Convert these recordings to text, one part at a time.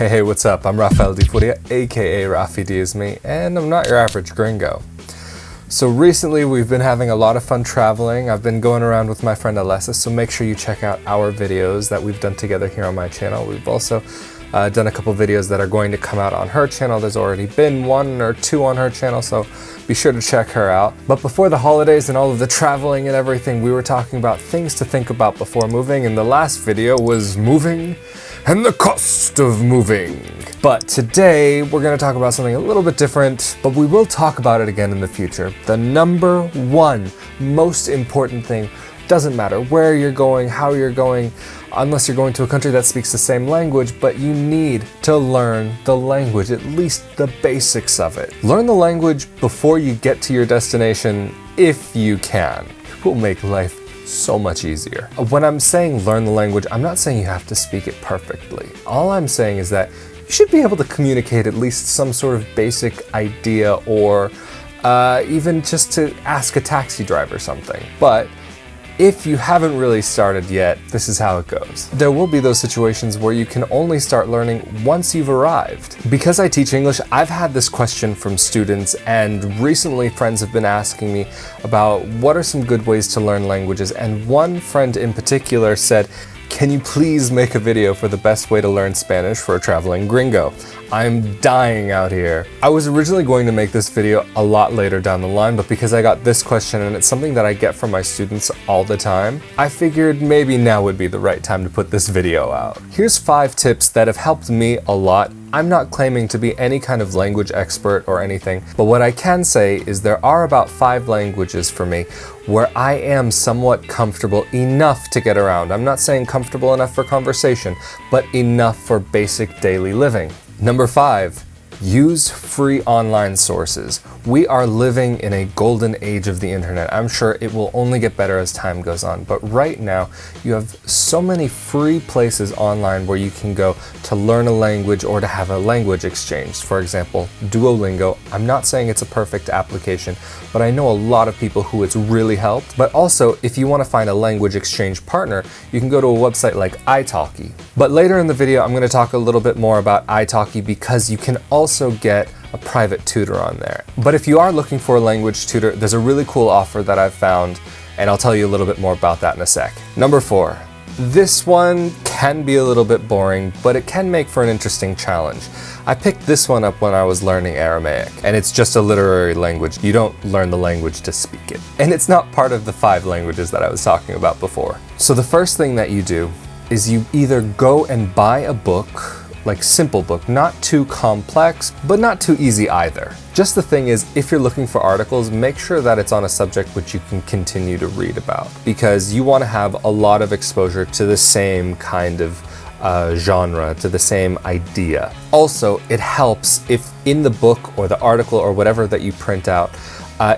Hey, what's up? I'm Rafael aka Rafi D is me, and I'm not your average gringo. So recently we've been having a lot of fun traveling. I've been going around with my friend Alessa, so make sure you check out our videos that we've done together here on my channel. We've also done a couple videos that are going to come out on her channel. There's already been 1 or 2 on her channel, so be sure to check her out. But before the holidays and all of the traveling and everything, we were talking about things to think about before moving, and the last video was moving and the cost of moving. But today we're going to talk about something a little bit different, but we will talk about it again in the future. The number 1 most important thing, doesn't matter where you're going, how you're going, unless you're going to a country that speaks the same language, but you need to learn the language, at least the basics of it. Learn the language before you get to your destination if you can. It will make life so much easier. When I'm saying learn the language, I'm not saying you have to speak it perfectly. All I'm saying is that you should be able to communicate at least some sort of basic idea, or even just to ask a taxi driver something. But if you haven't really started yet, this is how it goes. There will be those situations where you can only start learning once you've arrived. Because I teach English, I've had this question from students, and recently friends have been asking me about what are some good ways to learn languages, and one friend in particular said, "Can you please make a video for the best way to learn Spanish for a traveling gringo? I'm dying out here." I was originally going to make this video a lot later down the line, but because I got this question and it's something that I get from my students all the time, I figured maybe now would be the right time to put this video out. Here's 5 tips that have helped me a lot. I'm not claiming to be any kind of language expert or anything, but what I can say is there are about 5 languages for me where I am somewhat comfortable enough to get around. I'm not saying comfortable enough for conversation, but enough for basic daily living. Number 5, use free online sources. We are living in a golden age of the internet. I'm sure it will only get better as time goes on, but right now you have so many free places online where you can go to learn a language or to have a language exchange. For example, Duolingo. I'm not saying it's a perfect application, but I know a lot of people who it's really helped. But also, if you want to find a language exchange partner, you can go to a website like ITALKI. But later in the video, I'm going to talk a little bit more about ITALKI because you can also get a private tutor on there. But if you are looking for a language tutor, there's a really cool offer that I've found, and I'll tell you a little bit more about that in a sec. Number 4, this one can be a little bit boring, but it can make for an interesting challenge. I picked this one up when I was learning Aramaic, and it's just a literary language. You don't learn the language to speak it. And it's not part of the 5 languages that I was talking about before. So the first thing that you do is you either go and buy a book, like simple book, not too complex, but not too easy either. Just the thing is, if you're looking for articles, make sure that it's on a subject which you can continue to read about, because you want to have a lot of exposure to the same kind of genre, to the same idea. Also, it helps if in the book or the article or whatever that you print out,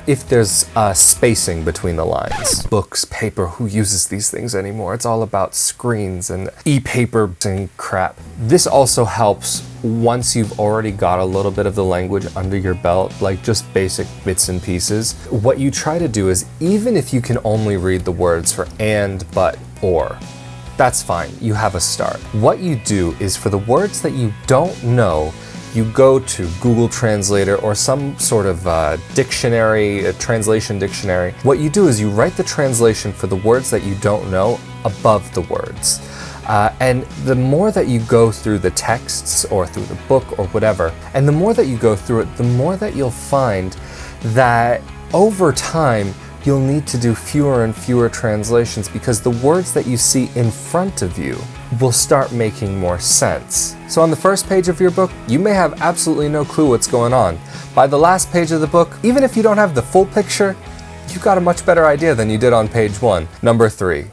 if there's spacing between the lines. Books, paper, who uses these things anymore? It's all about screens and e-paper and crap. This also helps once you've already got a little bit of the language under your belt, like just basic bits and pieces. What you try to do is, even if you can only read the words for and, but, or, that's fine, you have a start. What you do is, for the words that you don't know, you go to Google Translator or some sort of dictionary, a translation dictionary. What you do is you write the translation for the words that you don't know above the words. And the more that you go through the texts or through the book or whatever, and the more that you go through it, the more that you'll find that over time, you'll need to do fewer and fewer translations, because the words that you see in front of you will start making more sense. So on the first page of your book, you may have absolutely no clue what's going on. By the last page of the book, even if you don't have the full picture, you've got a much better idea than you did on page 1. Number 3.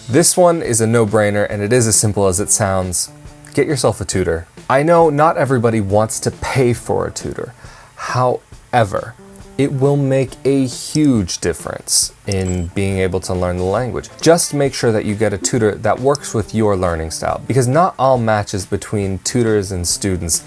This one is a no-brainer, and it is as simple as it sounds. Get yourself a tutor. I know not everybody wants to pay for a tutor. However, it will make a huge difference in being able to learn the language. Just make sure that you get a tutor that works with your learning style, because not all matches between tutors and students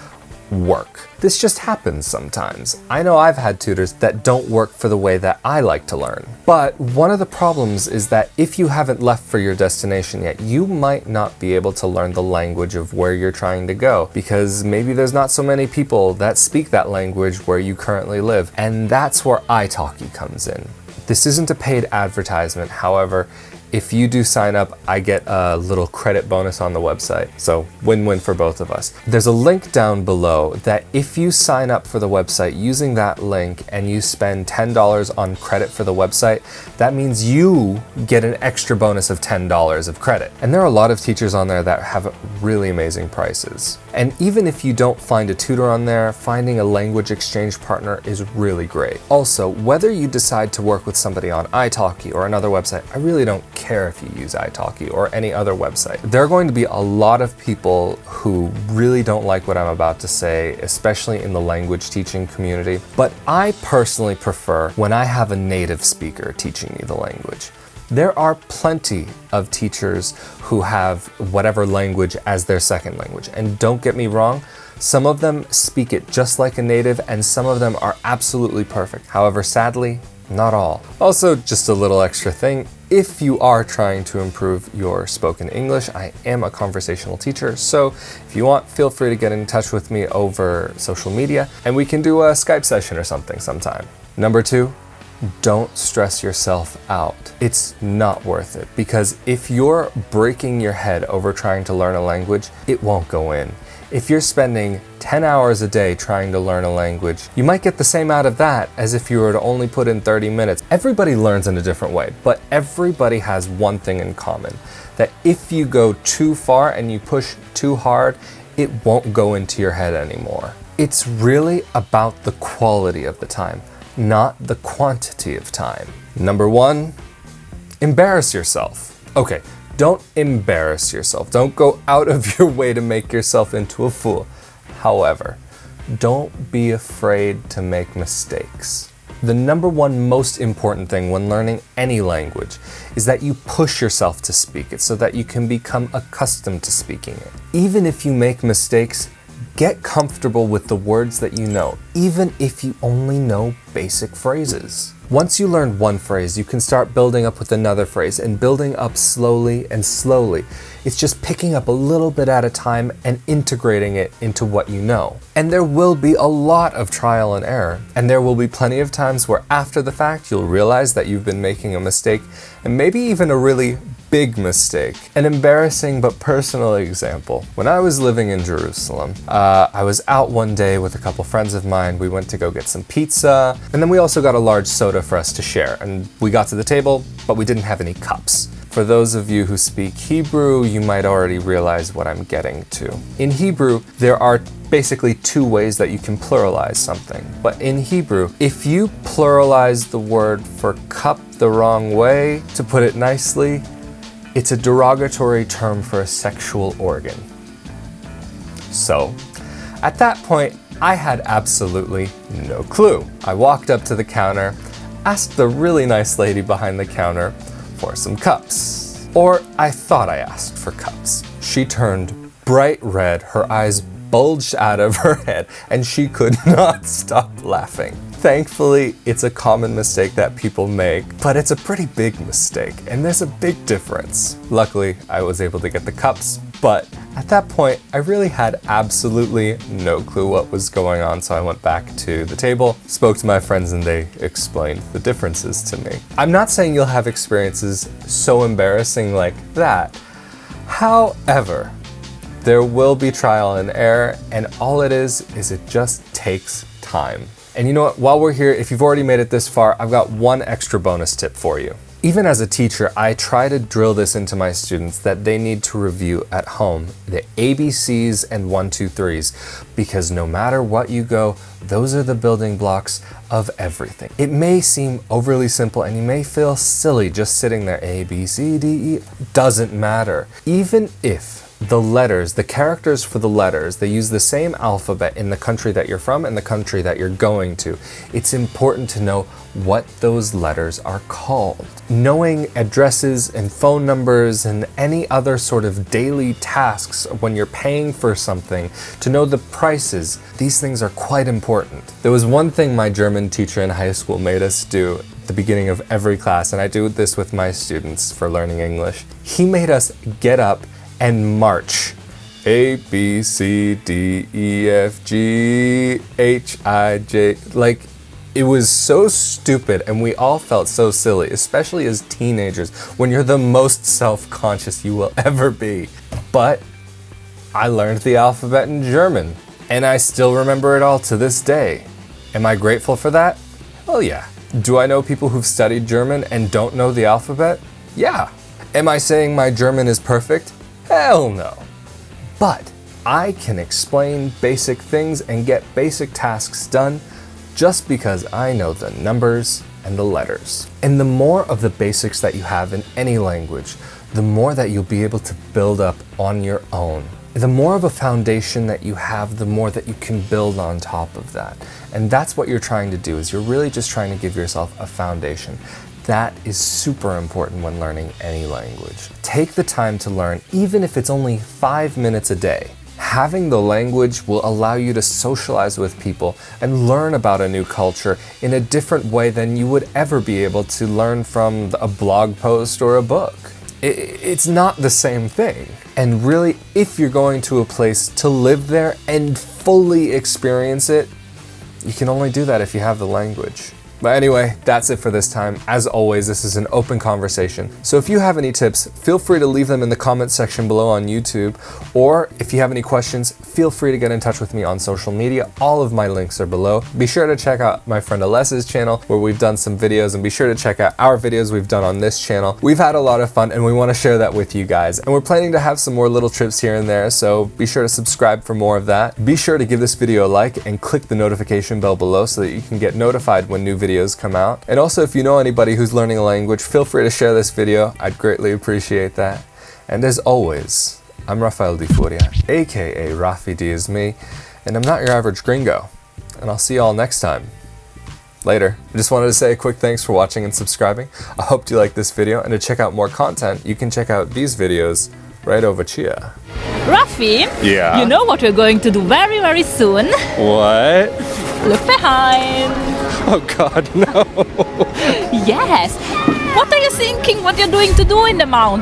work. This just happens sometimes. I know I've had tutors that don't work for the way that I like to learn. But one of the problems is that if you haven't left for your destination yet, you might not be able to learn the language of where you're trying to go, because maybe there's not so many people that speak that language where you currently live. And that's where ITALKI comes in. This isn't a paid advertisement. However, if you do sign up, I get a little credit bonus on the website. So win-win for both of us. There's a link down below that if you sign up for the website using that link and you spend $10 on credit for the website, that means you get an extra bonus of $10 of credit. And there are a lot of teachers on there that have really amazing prices. And even if you don't find a tutor on there, finding a language exchange partner is really great. Also, whether you decide to work with somebody on ITALKI or another website, I really don't care if you use ITALKI or any other website. There are going to be a lot of people who really don't like what I'm about to say, especially in the language teaching community. But I personally prefer when I have a native speaker teaching me the language. There are plenty of teachers who have whatever language as their second language. And don't get me wrong, some of them speak it just like a native and some of them are absolutely perfect. However, sadly, not all. Also, just a little extra thing, if you are trying to improve your spoken English, I am a conversational teacher, so if you want, feel free to get in touch with me over social media and we can do a Skype session or something sometime. Number 2, don't stress yourself out. It's not worth it, because if you're breaking your head over trying to learn a language, it won't go in. If you're spending 10 hours a day trying to learn a language, you might get the same out of that as if you were to only put in 30 minutes. Everybody learns in a different way, but everybody has one thing in common, that if you go too far and you push too hard, it won't go into your head anymore. It's really about the quality of the time, not the quantity of time. Number 1, embarrass yourself. Okay. Don't embarrass yourself. Don't go out of your way to make yourself into a fool. However, don't be afraid to make mistakes. The number 1 most important thing when learning any language is that you push yourself to speak it so that you can become accustomed to speaking it. Even if you make mistakes, get comfortable with the words that you know, even if you only know basic phrases. Once you learn one phrase, you can start building up with another phrase and building up slowly and slowly. It's just picking up a little bit at a time and integrating it into what you know. And there will be a lot of trial and error. And there will be plenty of times where after the fact, you'll realize that you've been making a mistake, and maybe even a really big mistake. An embarrassing but personal example. When I was living in Jerusalem, I was out one day with a couple friends of mine. We went to go get some pizza, and then we also got a large soda for us to share. And we got to the table, but we didn't have any cups. For those of you who speak Hebrew, you might already realize what I'm getting to. In Hebrew, there are basically 2 ways that you can pluralize something. But in Hebrew, if you pluralize the word for cup the wrong way, to put it nicely, it's a derogatory term for a sexual organ. So, at that point, I had absolutely no clue. I walked up to the counter, asked the really nice lady behind the counter for some cups. Or I thought I asked for cups. She turned bright red, her eyes bulged out of her head, and she could not stop laughing. Thankfully, it's a common mistake that people make, but it's a pretty big mistake, and there's a big difference. Luckily, I was able to get the cups, but at that point, I really had absolutely no clue what was going on, so I went back to the table, spoke to my friends, and they explained the differences to me. I'm not saying you'll have experiences so embarrassing like that. However, there will be trial and error, and all it is it just takes time. And you know what, while we're here, if you've already made it this far, I've got one extra bonus tip for you. Even as a teacher, I try to drill this into my students that they need to review at home, the ABCs and 1, 2, 3s, because no matter what you go, those are the building blocks of everything. It may seem overly simple and you may feel silly just sitting there, A, B, C, D, E, doesn't matter. Even if the letters, the characters for the letters, they use the same alphabet in the country that you're from and the country that you're going to. It's important to know what those letters are called. Knowing addresses and phone numbers and any other sort of daily tasks when you're paying for something, to know the prices, these things are quite important. There was one thing my German teacher in high school made us do at the beginning of every class, and I do this with my students for learning English. He made us get up and march. A, B, C, D, E, F, G, H, I, J. Like, it was so stupid and we all felt so silly, especially as teenagers, when you're the most self-conscious you will ever be. But I learned the alphabet in German, and I still remember it all to this day. Am I grateful for that? Well, yeah. Do I know people who've studied German and don't know the alphabet? Yeah. Am I saying my German is perfect? Hell no. But I can explain basic things and get basic tasks done just because I know the numbers and the letters. And the more of the basics that you have in any language, the more that you'll be able to build up on your own. The more of a foundation that you have, the more that you can build on top of that. And that's what you're trying to do, is you're really just trying to give yourself a foundation. That is super important when learning any language. Take the time to learn, even if it's only 5 minutes a day. Having the language will allow you to socialize with people and learn about a new culture in a different way than you would ever be able to learn from a blog post or a book. It's not the same thing. And really, if you're going to a place to live there and fully experience it, you can only do that if you have the language. But anyway, that's it for this time. As always, this is an open conversation. So if you have any tips, feel free to leave them in the comment section below on YouTube. Or if you have any questions, feel free to get in touch with me on social media. All of my links are below. Be sure to check out my friend Alessa's channel where we've done some videos, and be sure to check out our videos we've done on this channel. We've had a lot of fun and we want to share that with you guys. And we're planning to have some more little trips here and there, so be sure to subscribe for more of that. Be sure to give this video a like and click the notification bell below so that you can get notified when new videos come out. And also, if you know anybody who's learning a language, feel free to share this video. I'd greatly appreciate that. And as always, I'm Rafael Di Furia, aka Rafi D is me, and I'm not your average gringo. And I'll see you all next time. Later. I just wanted to say a quick thanks for watching and subscribing. I hope you liked this video, and to check out more content, you can check out these videos right over here. Rafi, yeah? You know what we're going to do very, very soon? What? Look behind. Oh God, no. Yes. What are you thinking what you're going to do in the mountain?